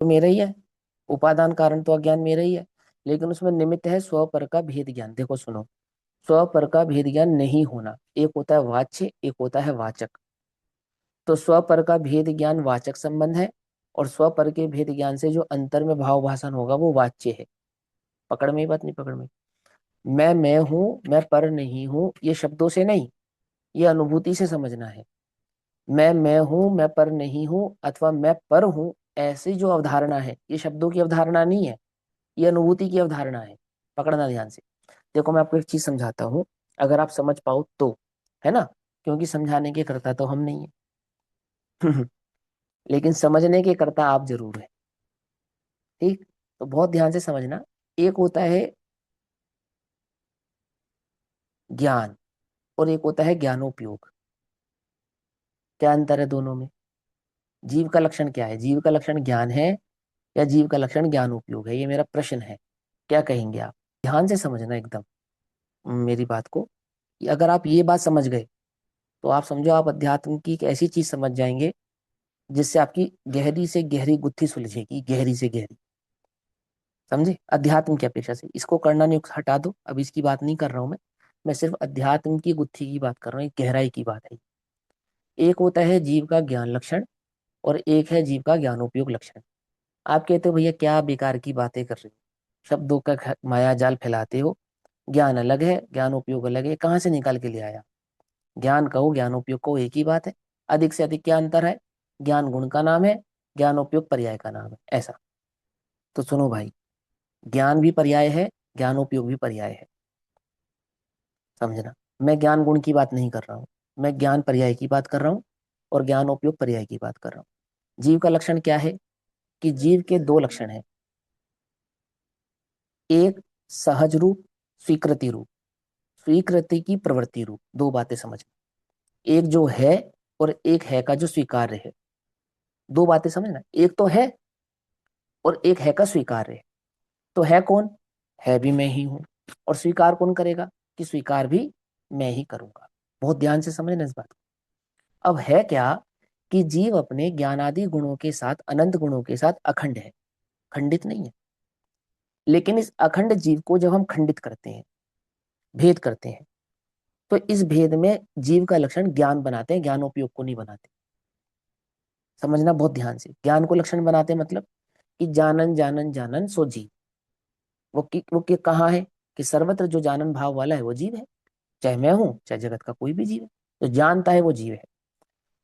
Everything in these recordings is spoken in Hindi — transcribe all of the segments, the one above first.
तो मेरा ही है, उपादान कारण तो अज्ञान मेरा ही है, लेकिन उसमें निमित्त है स्व पर का भेद ज्ञान। देखो सुनो, स्व पर का भेद ज्ञान नहीं होना, एक होता है वाच्य, एक होता है वाचक। तो स्व पर का भेद ज्ञान वाचक संबंध है, और स्व पर के भेद ज्ञान से जो अंतर में भाव भाषण होगा वो वाच्य है। पकड़ में ही बात, नहीं पकड़ में? मैं हूं, मैं पर नहीं हूं, ये शब्दों से नहीं, ये अनुभूति से समझना है। मैं हूं, मैं पर नहीं हूं, अथवा मैं पर हूं, ऐसी जो अवधारणा है ये शब्दों की अवधारणा नहीं है, ये अनुभूति की अवधारणा है। पकड़ना ध्यान से। देखो मैं आपको एक चीज समझाता हूँ, अगर आप समझ पाओ तो, है ना, क्योंकि समझाने के कर्ता तो हम नहीं है लेकिन समझने के कर्ता आप जरूर है। ठीक, तो बहुत ध्यान से समझना। एक होता है ज्ञान, और एक होता है ज्ञानोपयोग। क्या अंतर है दोनों में? जीव का लक्षण क्या है? जीव का लक्षण ज्ञान है या जीव का लक्षण ज्ञानोपयोग है? ये मेरा प्रश्न है। क्या कहेंगे आप? ध्यान से समझना एकदम मेरी बात को। कि अगर आप ये बात समझ गए तो आप समझो आप अध्यात्म की एक ऐसी चीज समझ जाएंगे जिससे आपकी गहरी से गहरी गुत्थी सुलझेगी, गहरी से गहरी। समझे? अध्यात्म की अपेक्षा से इसको करना नहीं, हटा दो, अब इसकी बात नहीं कर रहा हूं मैं सिर्फ अध्यात्म की गुत्थी की बात कर रहा हूँ, एक गहराई की बात है। एक होता है जीव का ज्ञान लक्षण, और एक है जीव का ज्ञानोपयोग लक्षण। आप कहते हो भैया क्या बेकार की बातें कर रहे हो, शब्दों का माया जाल फैलाते हो, ज्ञान अलग है ज्ञानोपयोग अलग है, कहाँ से निकाल के ले आया? ज्ञान कहो ज्ञानोपयोग कहो एक ही बात है। अधिक से अधिक क्या अंतर है? ज्ञान गुण का नाम है, ज्ञानोपयोग पर्याय का नाम है, ऐसा। तो सुनो भाई, ज्ञान भी पर्याय है, ज्ञानोपयोग भी पर्याय है। समझना, मैं ज्ञान गुण की बात नहीं कर रहा हूँ, मैं ज्ञान पर्याय की बात कर रहा हूँ, और ज्ञानोपयोग पर्याय की बात कर रहा हूँ। जीव का लक्षण क्या है? कि जीव के दो लक्षण है, एक सहज रूप, स्वीकृति रूप। स्वीकृति की प्रवृत्ति रूप, दो बातें समझ। एक जो है, और एक है का जो स्वीकार्य है। दो बातें समझना, एक तो है और एक है का स्वीकार्य है। तो है कौन? है भी मैं ही हूं। और स्वीकार कौन करेगा? कि स्वीकार भी मैं ही करूंगा। बहुत ध्यान से समझना इस बात को। अब है क्या? कि जीव अपने ज्ञानादि गुणों के साथ, अनंत गुणों के साथ अखंड है, खंडित नहीं है। लेकिन इस अखंड जीव को जब हम खंडित करते हैं, भेद करते हैं, तो इस भेद में जीव का लक्षण ज्ञान बनाते हैं, ज्ञानोपयोग को नहीं बनाते। समझना बहुत ध्यान से, ज्ञान को लक्षण बनाते हैं मतलब कि जानन जानन जानन सो जीव। कहाँ है? कि सर्वत्र जो जानन भाव वाला है वो जीव है, चाहे मैं हूं चाहे जगत का कोई भी जीव है, जो जानता है वो जीव है।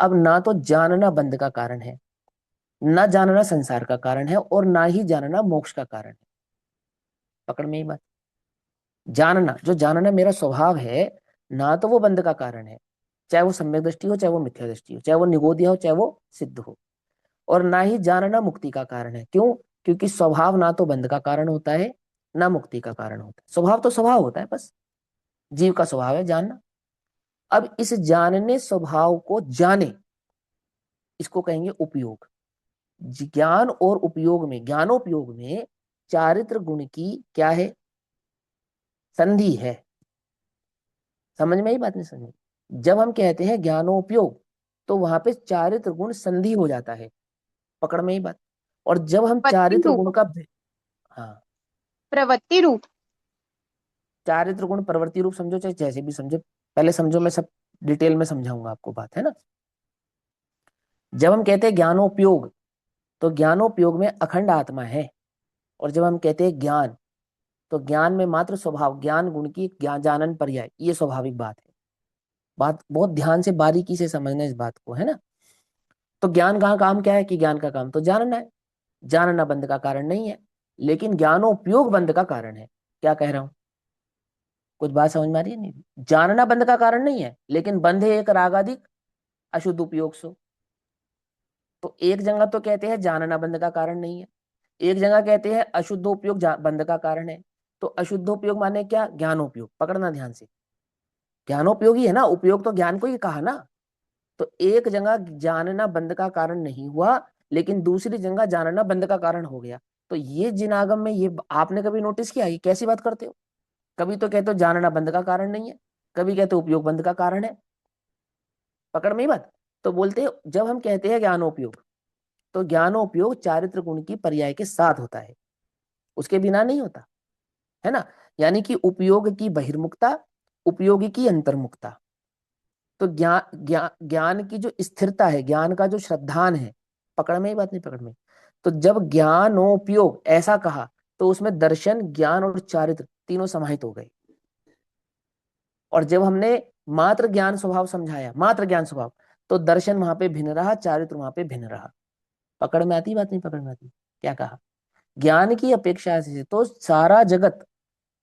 अब ना तो जानना बंध का कारण है, ना जानना संसार का कारण है, और ना ही जानना मोक्ष का कारण है। पकड़ में ही बात। जानना, जो जानना मेरा स्वभाव है, ना तो वो बंध का कारण है, चाहे वो सम्यक दृष्टि हो चाहे वो मिथ्या दृष्टि हो, चाहे वो निगोदिया हो चाहे वो सिद्ध हो। और ना ही जानना मुक्ति का कारण है। क्यों? क्योंकि स्वभाव ना तो बंध का कारण होता है ना मुक्ति का कारण होता है। स्वभाव तो स्वभाव होता है, बस जीव का स्वभाव है जानना। अब इस जानने स्वभाव को जाने, इसको कहेंगे उपयोग। ज्ञान और उपयोग में, ज्ञानोपयोग में चारित्र गुण की क्या है? संधि है। समझ में ही बात? नहीं समझ? जब हम कहते हैं ज्ञानोपयोग, तो वहां पे चारित्र गुण संधि हो जाता है। पकड़ में ही बात। और जब हम प्रवृत्ति चारित्र गुण रूप। का, हाँ, प्रवृत्ति रूप। चारित्र गुण प्रवृत्ति रूप समझो चाहे जैसे भी समझो, पहले समझो, मैं सब डिटेल में समझाऊंगा आपको, बात है ना। जब हम कहते हैं ज्ञानोपयोग, तो ज्ञानोपयोग में अखंड आत्मा है। और जब हम कहते हैं ज्ञान, तो ज्ञान में मात्र स्वभाव, ज्ञान गुण की ज्ञान जानन पर्याय, ये स्वाभाविक बात है। बात बहुत ध्यान से बारीकी से समझना इस बात को, है ना। तो ज्ञान का काम क्या है? कि ज्ञान का काम तो जानना है, जानना बंध का कारण नहीं है, लेकिन ज्ञानोपयोग बंध का कारण है। क्या कह रहा हूं? कुछ बात समझ में आ रही है? नहीं, जानना बंध का कारण नहीं है, लेकिन बंध है एक रागादिक अशुद्ध उपयोग से। तो एक जगह तो कहते हैं जानना बंध का कारण नहीं है, एक जगह कहते हैं अशुद्ध उपयोग बंध का कारण है। तो अशुद्ध उपयोग माने क्या? ज्ञानोपयोग। पकड़ना ध्यान से, ज्ञानोपयोगी है ना, उपयोग तो ज्ञान को ही कहा ना। तो एक जगह जानना बंध का कारण नहीं हुआ, लेकिन दूसरी जगह जानना बंध का कारण हो गया। तो ये जिनागम में ये आपने कभी नोटिस किया? ये कैसी बात करते हो? कभी तो कहते हो जानना बंध का कारण नहीं है, कभी कहते हो उपयोग बंध का कारण है। पकड़ में ही बात। तो बोलते हैं जब हम कहते हैं ज्ञानोपयोग, तो ज्ञानोपयोग चारित्र गुण की पर्याय के साथ होता है, उसके बिना नहीं होता, है ना। यानी कि उपयोग की बहिर्मुखता, उपयोगी की अंतर्मुखता। तो ज्ञान की जो स्थिरता है, ज्ञान का जो श्रद्धान है, पकड़ में ही बात नहीं, पकड़ में। तो जब ज्ञानोपयोग ऐसा कहा, तो उसमें दर्शन, ज्ञान और चारित्र तीनों समाहित हो गए। और जब हमने मात्र ज्ञान स्वभाव समझाया, मात्र ज्ञान स्वभाव, तो दर्शन वहां पे भिन्न रहा, चारित्र वहां पे भिन्न रहा। पकड़ में आती बात नहीं, पकड़ में आती। क्या कहा? ज्ञान की अपेक्षा से तो सारा जगत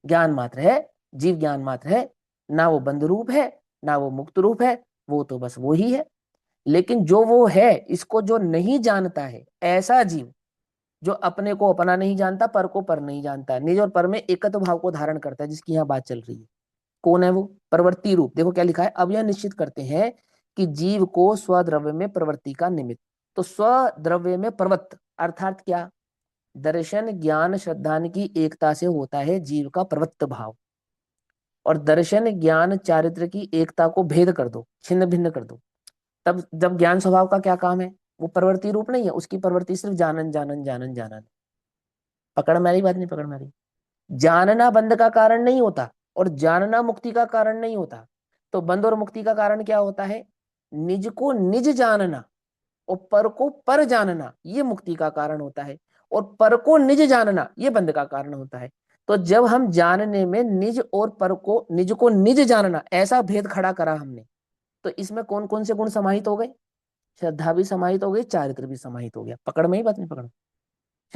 ज्ञान मात्र है, जीव ज्ञान मात्र है। ना वो बंध रूप है, ना वो मुक्त रूप है, वो तो बस वो ही है। लेकिन जो वो है, इसको जो नहीं जानता है, ऐसा जीव जो अपने को अपना नहीं जानता, पर को पर नहीं जानता, निज और पर में एकत्व भाव को धारण करता है, जिसकी यहाँ बात चल रही है, कौन है वो? प्रवृत्ति रूप। देखो क्या लिखा है, अब यह निश्चित करते हैं कि जीव को स्वद्रव्य में प्रवृत्ति का निमित्त। तो स्वद्रव्य में प्रवृत्त अर्थात क्या? दर्शन, ज्ञान, श्रद्धान की एकता से होता है जीव का प्रवृत्त भाव। और दर्शन, ज्ञान, चारित्र की एकता को भेद कर दो, छिन्न भिन्न कर दो, तब जब ज्ञान स्वभाव का क्या काम है? वो प्रवृत्ति रूप नहीं है, उसकी प्रवृत्ति सिर्फ जानन जानन जानन जानन। पकड़ में आ रही बात नहीं, पकड़ में आ रही? जानना बंध का कारण नहीं होता, और जानना मुक्ति का कारण नहीं होता। तो बंध और मुक्ति का कारण क्या होता है? निज को निज जानना और पर को पर जानना, ये मुक्ति का कारण होता है। और पर को निज जानना, ये बंध का कारण होता है। तो जब हम जानने में निज और पर को, निज को निज जानना, ऐसा भेद खड़ा करा हमने, तो इसमें कौन कौन से गुण समाहित हो गए? श्रद्धा भी समाहित हो गई, चारित्र भी समाहित हो गया। पकड़ में ही बात नहीं, पकड़ में।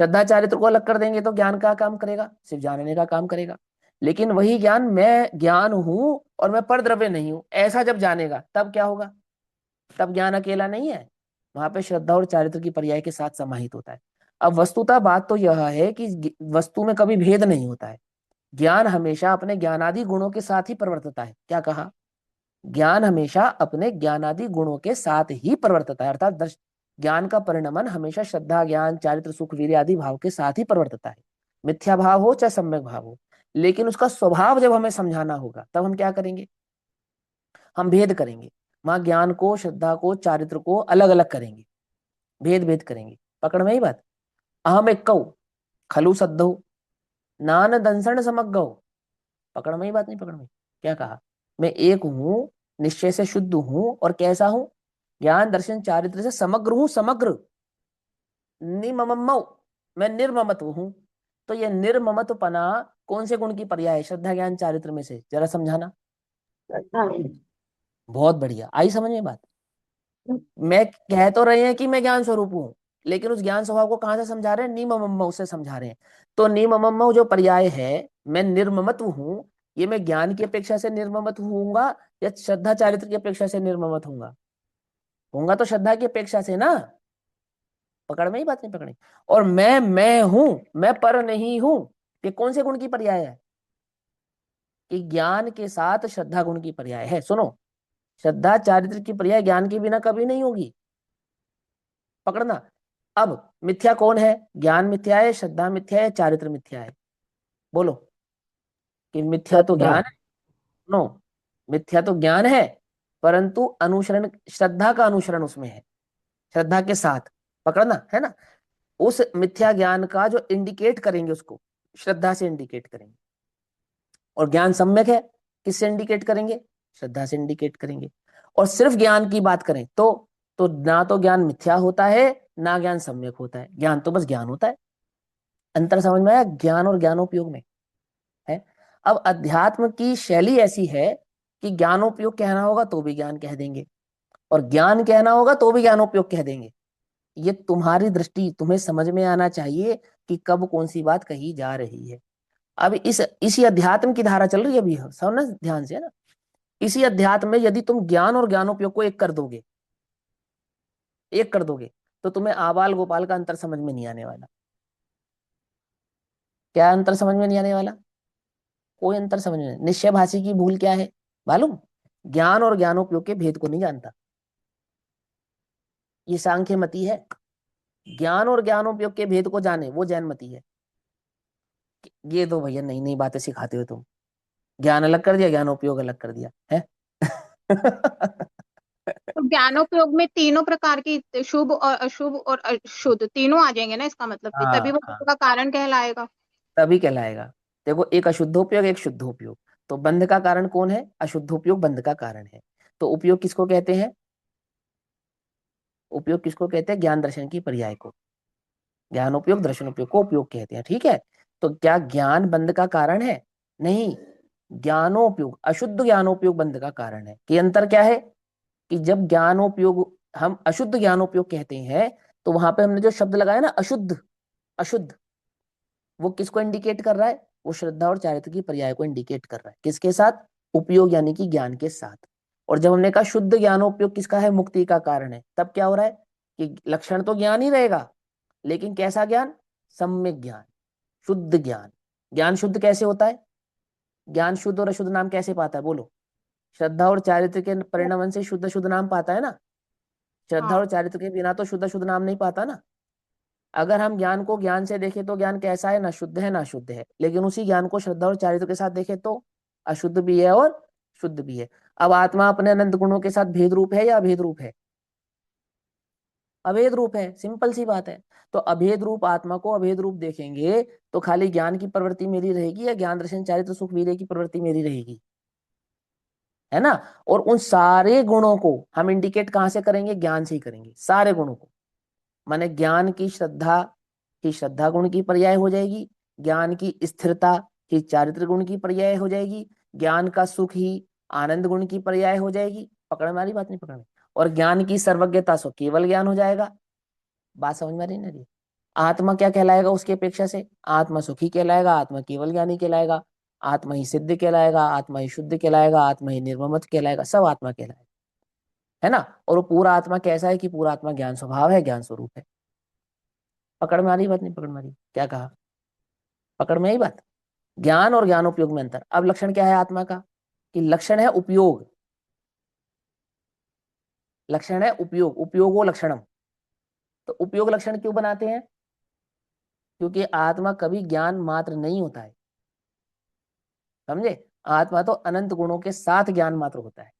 श्रद्धा चारित्र को अलग कर देंगे तो ज्ञान का काम करेगा, सिर्फ जानने का काम करेगा। लेकिन वही ज्ञान, मैं ज्ञान हूं और मैं पर द्रव्य नहीं हूं, ऐसा जब जानेगा, तब क्या होगा? तब ज्ञान अकेला नहीं है, वहां पे श्रद्धा और चारित्र की पर्याय के साथ समाहित होता है। अब वस्तुतः बात तो यह है कि वस्तु में कभी भेद नहीं होता है। ज्ञान हमेशा अपने ज्ञानादि गुणों के साथ ही परिवर्तता है। क्या कहा? ज्ञान हमेशा अपने ज्ञानादि गुणों के साथ ही परिवर्तता है, अर्थात ज्ञान का परिणमन हमेशा श्रद्धा, ज्ञान, चारित्र, सुख, वीर्य आदि भाव के साथ ही परिवर्तता है। मिथ्या भाव हो चाहे सम्यक भाव हो। लेकिन उसका स्वभाव जब हमें समझाना होगा, तब हम क्या करेंगे? हम भेद करेंगे। वहां ज्ञान को, श्रद्धा को, चारित्र को अलग अलग करेंगे, भेद भेद करेंगे। पकड़ में ही बात। अहम एक कौ खलु सद्धौ नान दंसण समग्गौ। पकड़ में ही बात नहीं, पकड़ में। क्या कहा? मैं एक हूं, निश्चय से शुद्ध हूं, और कैसा हूं? ज्ञान, दर्शन, चारित्र से समग्र हूं, समग्र। निममौ, मैं निर्ममत्व हूं। तो ये निर्ममत्वपना कौन से गुण की पर्याय है श्रद्धा, ज्ञान, चारित्र में से? जरा समझाना। बहुत बढ़िया, आई समझ में बात। मैं कह तो रहे हैं कि मैं ज्ञान स्वरूप हूं, लेकिन उस ज्ञान स्वभाव को कहां से समझा रहे हैं? निममौ से समझा रहे हैं। तो निममौ जो पर्याय है, मैं निर्ममत्व हूं, ये मैं ज्ञान की अपेक्षा से निर्ममत्व होऊंगा या श्रद्धा चारित्र की अपेक्षा से निर्ममत होऊंगा? होऊंगा तो श्रद्धा की अपेक्षा से ना। पकड़ में ही बात नहीं, पकड़ी। और मैं हूं, मैं पर नहीं हूं, ये कौन से गुण की पर्याय है? कि ज्ञान के साथ श्रद्धा गुण की पर्याय है। सुनो, श्रद्धा चारित्र की पर्याय ज्ञान के बिना कभी नहीं होगी। पकड़ना। अब मिथ्या कौन है? ज्ञान मिथ्या है, श्रद्धा मिथ्या है, चारित्र मिथ्या है? बोलो। कि मिथ्या तो श्रद्धा। ज्ञान है। नो, मिथ्या तो ज्ञान है, परंतु अनुसरण, श्रद्धा का अनुसरण उसमें है, श्रद्धा के साथ। पकड़ना है ना। उस मिथ्या ज्ञान का जो इंडिकेट करेंगे, उसको श्रद्धा से इंडिकेट करेंगे। और ज्ञान सम्यक है, किससे इंडिकेट करेंगे? श्रद्धा से इंडिकेट करेंगे। और सिर्फ ज्ञान की बात करें तो ना तो ज्ञान मिथ्या होता है, ना ज्ञान सम्यक होता है। ज्ञान तो बस ज्ञान होता है। अंतर समझ में आया ज्ञान और ज्ञानोपयोग में? है। अब अध्यात्म की शैली ऐसी है कि ज्ञानोपयोग कहना होगा तो भी ज्ञान कह देंगे, और ज्ञान कहना होगा तो भी ज्ञानोपयोग कह देंगे। ये तुम्हारी दृष्टि, तुम्हें समझ में आना चाहिए कि कब कौन सी बात कही जा रही है। अब इसी अध्यात्म की धारा चल रही है अभी, समझना ध्यान से, है ना। इसी अध्यात्म में यदि तुम ज्ञान और ज्ञानोपयोग को एक कर दोगे, एक कर दोगे, तो तुम्हें आबाल गोपाल का अंतर समझ में नहीं आने वाला। क्या अंतर समझ में नहीं आने वाला? कोई अंतर समझ में नहीं। निश्चय भाषी की भूल क्या है मालूम? ज्ञान और ज्ञानोपयोग के भेद को नहीं जानता। ये सांख्य मती है। ज्ञान और ज्ञानोपयोग के भेद को जाने, वो जैन मती है। ये तो भैया नई नई बातें सिखाते हो तुम। ज्ञान अलग कर दिया, ज्ञानोपयोग अलग कर दिया है। तो ज्ञानोपयोग में तीनों प्रकार की शुभ और अशुभ और अशुद्ध तीनों आ जाएंगे ना, इसका मतलब कि हाँ तभी वो हाँ, का कारण कहलाएगा। तभी कहलाएगा। देखो, एक अशुद्धोपयोग एक शुद्धोपयोग। तो बंध का कारण कौन है? अशुद्धोपयोग बंध का कारण है। तो उपयोग किसको कहते हैं? उपयोग किसको कहते हैं? ज्ञान दर्शन की पर्याय को ज्ञान उपयोग दर्शन उपयोग को उपयोग कहते हैं। ठीक है। तो क्या ज्ञान बंध का कारण है? नहीं। ज्ञानोपयोग, अशुद्ध ज्ञानोपयोग बंध का कारण है। कि अंतर क्या है? कि जब ज्ञानोपयोग, हम अशुद्ध ज्ञानोपयोग कहते हैं, तो वहां पे हमने जो शब्द लगाया ना अशुद्ध, अशुद्ध, वो किसको इंडिकेट कर रहा है? वो श्रद्धा और चारित्र की पर्याय को इंडिकेट कर रहा है। किसके साथ? उपयोग यानी कि ज्ञान के साथ। और जब हमने कहा शुद्ध ज्ञानोपयोग किसका है? मुक्ति का कारण है, तब क्या हो रहा है? कि लक्षण तो ज्ञान ही रहेगा, लेकिन कैसा ज्ञान? सम्यक ज्ञान, शुद्ध ज्ञान। ज्ञान शुद्ध कैसे होता है? ज्ञान शुद्ध और अशुद्ध नाम कैसे पाता है? बोलो। श्रद्धा और चारित्र के परिणमन से शुद्ध शुद्ध नाम पाता है ना। श्रद्धा और हाँ चारित्र के बिना तो शुद्ध शुद्ध नाम नहीं पाता ना। अगर हम ज्ञान को ज्ञान से देखें तो ज्ञान कैसा है? ना शुद्ध है ना शुद्ध है। लेकिन उसी ज्ञान को श्रद्धा और चारित्र के साथ देखें तो अशुद्ध भी है और शुद्ध भी है। अब आत्मा अपने अनंत गुणों के साथ भेद रूप है या अभेद रूप है? अभेद रूप है, सिंपल सी बात है। तो अभेद रूप आत्मा को अभेद रूप देखेंगे तो खाली ज्ञान की प्रवृत्ति मेरी रहेगी या ज्ञान दर्शन चारित्र सुख वीर्य की प्रवृत्ति मेरी रहेगी? है ना। और उन सारे गुणों को हम इंडिकेट कहां से करेंगे? ज्ञान से ही करेंगे, सारे गुणों को। माने ज्ञान की श्रद्धा गुण की पर्याय हो जाएगी। ज्ञान की स्थिरता ही चारित्र गुण की पर्याय हो जाएगी। ज्ञान का सुख ही आनंद गुण की पर्याय हो जाएगी। पकड़ में आ रही बात? नहीं पकड़ में? और ज्ञान की सर्वज्ञता सो केवल ज्ञान हो जाएगा। बात समझ में आ रही ना रही? आत्मा क्या कहलाएगा उसकी अपेक्षा से? आत्मा सुखी कहलाएगा, आत्मा केवल ज्ञानी कहलाएगा, आत्मा ही सिद्ध कहलाएगा, आत्मा ही शुद्ध कहलाएगा, आत्मा ही निर्ममत कहलाएगा, सब आत्मा कहलाएगा। है ना। और वो पूरा आत्मा कैसा है? कि पूरा आत्मा ज्ञान स्वभाव है, ज्ञान स्वरूप है। पकड़ में आ रही बात? नहीं पकड़ में आ रही? क्या कहा? पकड़ में आई बात? ज्ञान और ज्ञानोपयोग में अंतर। अब लक्षण क्या है आत्मा का? कि लक्षण है उपयोग। लक्षण है उपयोग, उपयोगो लक्षणम। तो उपयोग लक्षण क्यों बनाते हैं? क्योंकि आत्मा कभी ज्ञान मात्र नहीं होता है। समझे। आत्मा तो अनंत गुणों के साथ ज्ञान मात्र होता है,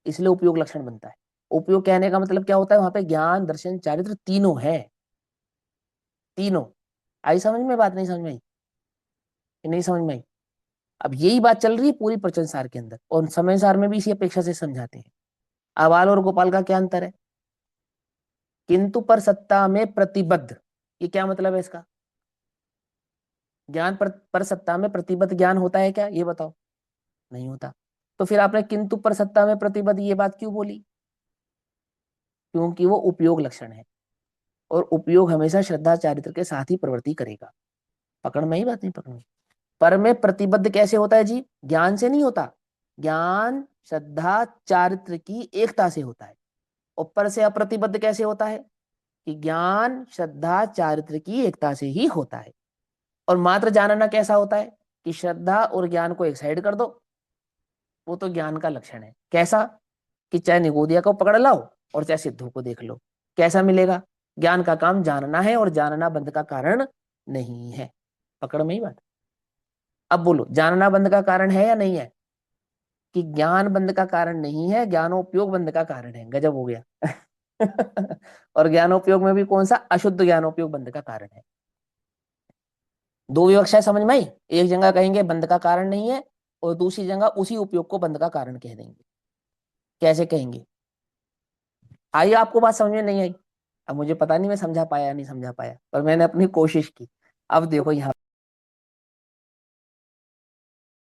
इसलिए उपयोग लक्षण बनता है। उपयोग कहने का मतलब क्या होता है? वहां पे ज्ञान दर्शन चारित्र तीनों है, तीनों। आई समझ में बात? नहीं समझ में आई? कि नहीं समझ में आई? अब यही बात चल रही है पूरी प्रवचन सार के अंदर, और समय सार में भी इसी अपेक्षा से समझाते हैं। आबाल और गोपाल का क्या अंतर है? किंतु पर सत्ता में प्रतिबद्ध, ये क्या मतलब है इसका? ज्ञान पर सत्ता में प्रतिबद्ध ज्ञान होता है क्या? ये बताओ। नहीं होता। तो फिर आपने किंतु पर सत्ता में प्रतिबद्ध ये बात क्यों बोली? क्योंकि वो उपयोग लक्षण है, और उपयोग हमेशा श्रद्धा चारित्र के साथ ही प्रवृत्ति करेगा। पकड़ में ही बात? नहीं पकड़ में? पर में प्रतिबद्ध कैसे होता है जी? ज्ञान से नहीं होता। ज्ञान श्रद्धा चारित्र की एकता से होता है। ऊपर से अप्रतिबद्ध कैसे होता है? कि ज्ञान श्रद्धा चारित्र की एकता से ही होता है। और मात्र जानना कैसा होता है? कि श्रद्धा और ज्ञान को एक साइड कर दो, वो तो ज्ञान का लक्षण है। कैसा? कि चाहे निगोदिया को पकड़ लाओ और चाहे सिद्धों को देख लो, कैसा मिलेगा? ज्ञान का काम जानना है, और जानना बंध का कारण नहीं है। पकड़ में ही बात? अब बोलो, जानना बंध का कारण है या नहीं है? कि ज्ञान बंध का कारण नहीं है, ज्ञानोपयोग बंध का कारण है। गजब हो गया। और ज्ञानोपयोग में भी कौन सा? अशुद्ध ज्ञानोपयोग बंध का कारण है। दो विवक्षाएं समझ में आई? एक जगह कहेंगे बंध का कारण नहीं है, और दूसरी जगह उसी उपयोग को बंध का कारण कह देंगे। कैसे कहेंगे? आई आपको बात समझ में? नहीं आई? अब मुझे पता नहीं मैं समझा पाया या नहीं समझा पाया, पर मैंने अपनी कोशिश की। अब देखो यहाँ